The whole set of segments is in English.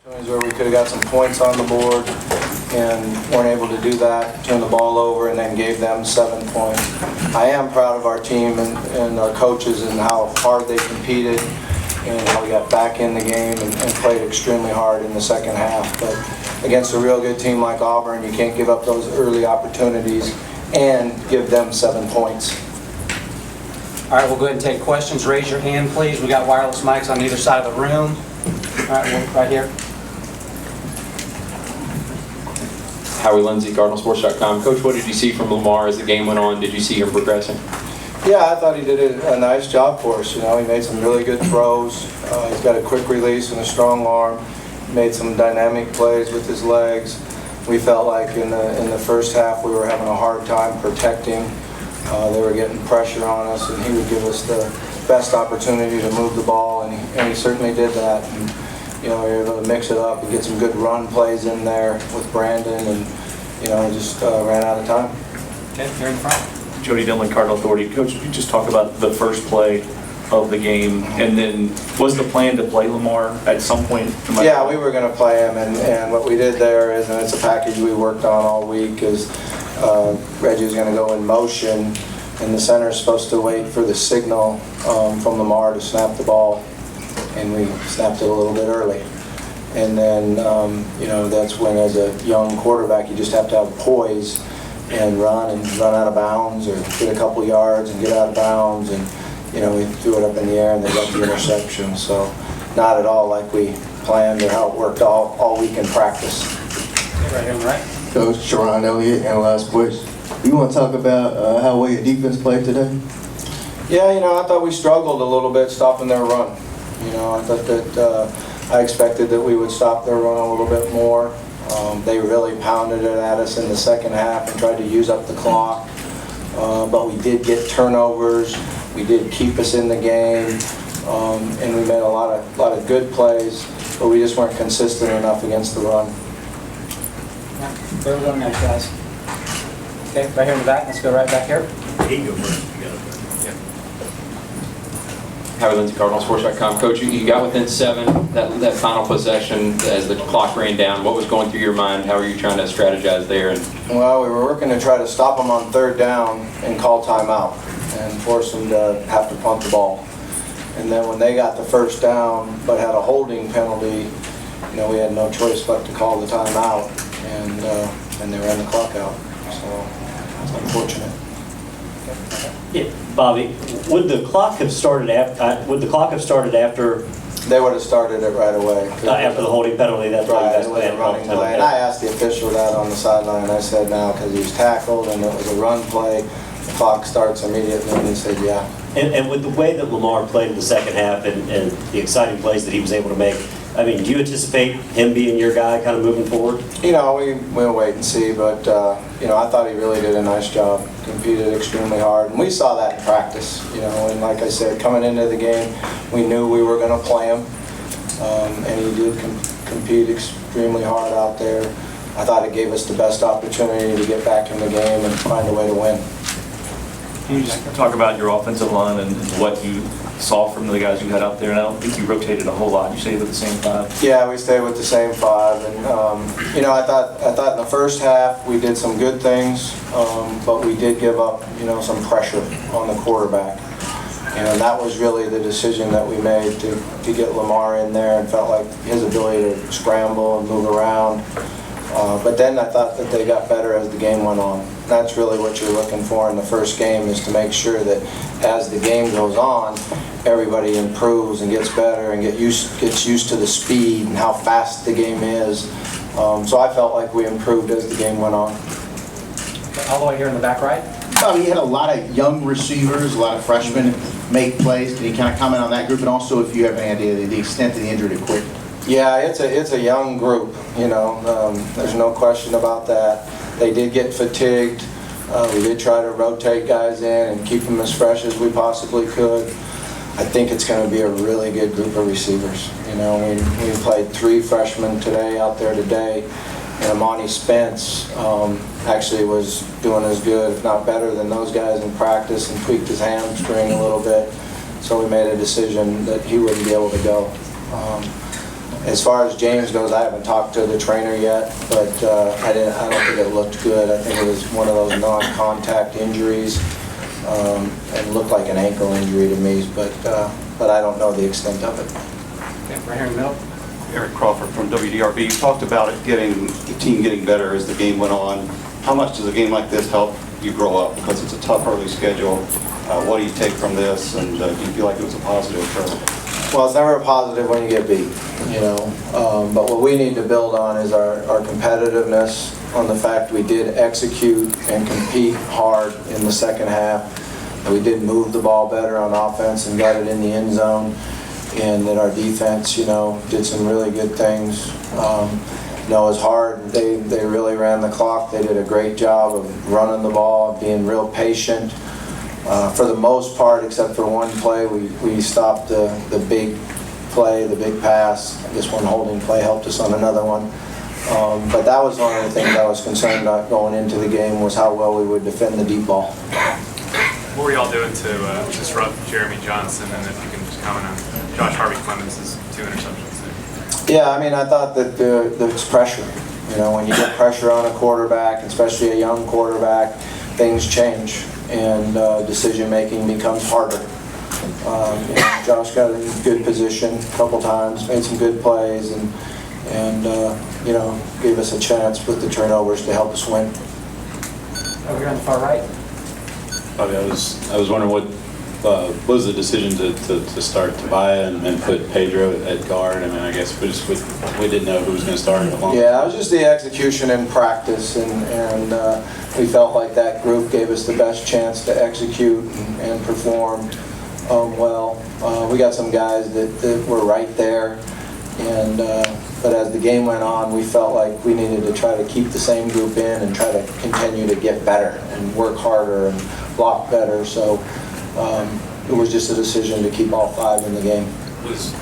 Where we could have got some points on the board and weren't able to do that, turned the ball over and then gave them 7 points. I am proud of our team and our coaches and how hard they competed and how we got back in the game and played extremely hard in the second half. But against a real good team like Auburn, you can't give up those early opportunities and give them 7 points. All right, we'll go ahead and take questions. Raise your hand, please. We got wireless mics on either side of the room. All right, right here. Howie Lindsay, CardinalSports.com. Coach, what did you see from Lamar as the game went on? Did you see him progressing? Yeah, I thought he did a nice job for us. You know, he made some really good throws. He's got a quick release and a strong arm. Made some dynamic plays with his legs. We felt like in the first half we were having a hard time protecting. They were getting pressure on us, and he would give us the best opportunity to move the ball, and he certainly did that. And, you know, we were able to mix it up and get some good run plays in there with Brandon, and you know, just ran out of time. Okay, here in the front. Jody Dillon, Cardinal Authority. Coach, if you just talk about the first play of the game, and then was the plan to play Lamar at some point? Yeah, we were going to play him, and what we did there is, and it's a package we worked on all week, is Reggie was going to go in motion, and the center is supposed to wait for the signal from Lamar to snap the ball, and we snapped it a little bit early. And then, you know, that's when, as a young quarterback, you just have to have poise and run out of bounds, or get a couple yards and get out of bounds. And you know, we threw it up in the air and they got the interception. So not at all like we planned or how it worked all week in practice. Right here on the right. Coach Sharon Elliott, Analyze Sports. You want to talk about how well your defense played today? Yeah, you know, I thought we struggled a little bit stopping their run. You know, I thought that I expected that we would stop their run a little bit more. They really pounded it at us in the second half and tried to use up the clock. But we did get turnovers. We did keep us in the game, and we made a lot of good plays, but we just weren't consistent enough against the run. Yeah, where are we going next, guys? Okay, right here in the back. Let's go right back here. Howie Lindsay, CardinalSports.com. Coach, you got within 7, that final possession as the clock ran down. What was going through your mind? How were you trying to strategize there? Well, we were working to try to stop them on third down and call timeout and force them to have to punt the ball. And then when they got the first down but had a holding penalty, you know, we had no choice but to call the timeout, and they ran the clock out. So it's unfortunate. Yeah, Bobby, would the clock have started after? They would have started it right away. After the holding penalty, that's why you guys It was a planned running play. And I asked the official that on the sideline. I said no, because he was tackled and it was a run play. The clock starts immediately, and he said yeah. And with the way that Lamar played in the second half and the exciting plays that he was able to make, I mean, do you anticipate him being your guy kind of moving forward? You know, we'll wait and see, but you know, I thought he really did a nice job. Competed extremely hard, and we saw that in practice. You know, and like I said, coming into the game, we knew we were going to play him, and he did compete extremely hard out there. I thought it gave us the best opportunity to get back in the game and find a way to win. Can you just talk about your offensive line and what you saw from the guys you had out there? And I don't think you rotated a whole lot. You stayed with the same 5. Yeah, we stayed with the same 5, and you know, I thought in the first half we did some good things, but we did give up, you know, some pressure on the quarterback, and that was really the decision that we made to get Lamar in there, and felt like his ability to scramble and move around. But then I thought that they got better as the game went on. That's really what you're looking for in the first game, is to make sure that as the game goes on, everybody improves and gets better and gets used to the speed and how fast the game is. So I felt like we improved as the game went on. Okay, all the way here in the back right. Bobby, you had a lot of young receivers, a lot of freshmen make plays. Can you kind of comment on that group, and also if you have any idea the extent of the injury to Quick? Yeah, it's a young group, you know. There's no question about that. They did get fatigued. We did try to rotate guys in and keep them as fresh as we possibly could. I think it's going to be a really good group of receivers. You know, we played 3 freshmen today out there today, and Amani Spence actually was doing as good, if not better, than those guys in practice, and tweaked his hamstring a little bit. So we made a decision that he wouldn't be able to go. As far as James goes, I haven't talked to the trainer yet, but I don't think it looked good. I think it was one of those non-contact injuries, and looked like an ankle injury to me, but I don't know the extent of it. Okay, right here in the middle. Eric Crawford from WDRB. You talked about it the team getting better as the game went on. How much does a game like this help you grow up? Because it's a tough early schedule. What do you take from this, and do you feel like it was a positive for? Well, it's never a positive when you get beat, you know. But what we need to build on is our competitiveness, on the fact we did execute and compete hard in the second half. We did move the ball better on offense and got it in the end zone. And that our defense, you know, did some really good things. You know, it was hard. They really ran the clock. They did a great job of running the ball, being real patient. For the most part, except for one play, we stopped the big play, the big pass. I guess one holding play helped us on another one. But that was one of the things I was concerned about going into the game, was how well we would defend the deep ball. What were y'all doing to disrupt Jeremy Johnson, and if you can just comment on Josh Harvey-Clemens' 2 interceptions there? Yeah, I mean, I thought that there's pressure. You know, when you get pressure on a quarterback, especially a young quarterback, things change, and decision-making becomes harder. You know, Josh got in good position a couple times, made some good plays, and you know, gave us a chance with the turnovers to help us win. Over here on the far right. Bobby, I was wondering what was the decision to start Tobias and put Pedro at guard? I mean, I guess we didn't know who was going to start at the moment. Yeah, it was just the execution in practice, and we felt like that group gave us the best chance to execute and perform well. We got some guys that were right there, and but as the game went on, we felt like we needed to try to keep the same group in and try to continue to get better and work harder and block better. So it was just a decision to keep all 5 in the game. Was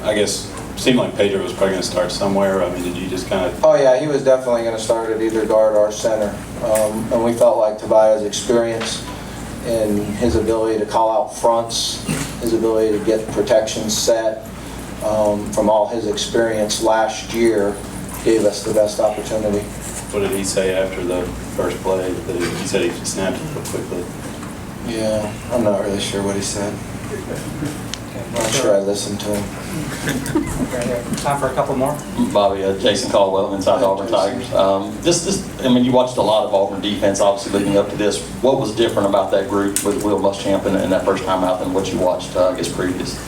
I guess seemed like Pedro was probably going to start somewhere. I mean, did you just kind of? Oh yeah, he was definitely going to start at either guard or center, and we felt like Tobias' experience and his ability to call out fronts, his ability to get protection set, from all his experience last year, gave us the best opportunity. What did he say after the first play? That he said he snapped it real quickly. Yeah, I'm not really sure what he said. I'm not sure I listened to him. Right here. Time for a couple more. Bobby, Jason Caldwell, inside Auburn Tigers. I mean, you watched a lot of Auburn defense, obviously, leading up to this. What was different about that group with Will Muschamp in that first time out than what you watched, I guess, previous?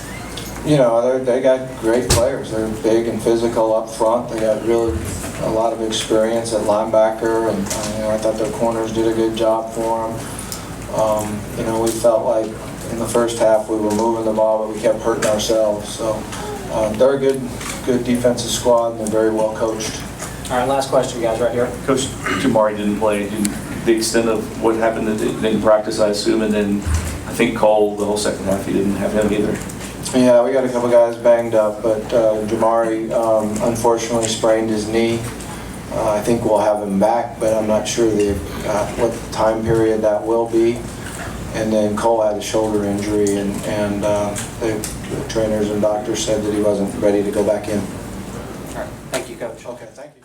You know, they got great players. They're big and physical up front. They got really a lot of experience at linebacker, and you know, I thought their corners did a good job for them. You know, we felt like in the first half we were moving the ball, but we kept hurting ourselves. So they're a good defensive squad, and they're very well coached. All right, last question, guys, right here. Coach Jamari didn't play. The extent of what happened in practice, I assume, and then I think Cole, the whole second half, he didn't have him either. Yeah, we got a couple guys banged up, but Jamari unfortunately sprained his knee. I think we'll have him back, but I'm not sure what time period that will be. And then Cole had a shoulder injury, and the trainers and doctors said that he wasn't ready to go back in. All right, thank you, Coach. Okay, thank you.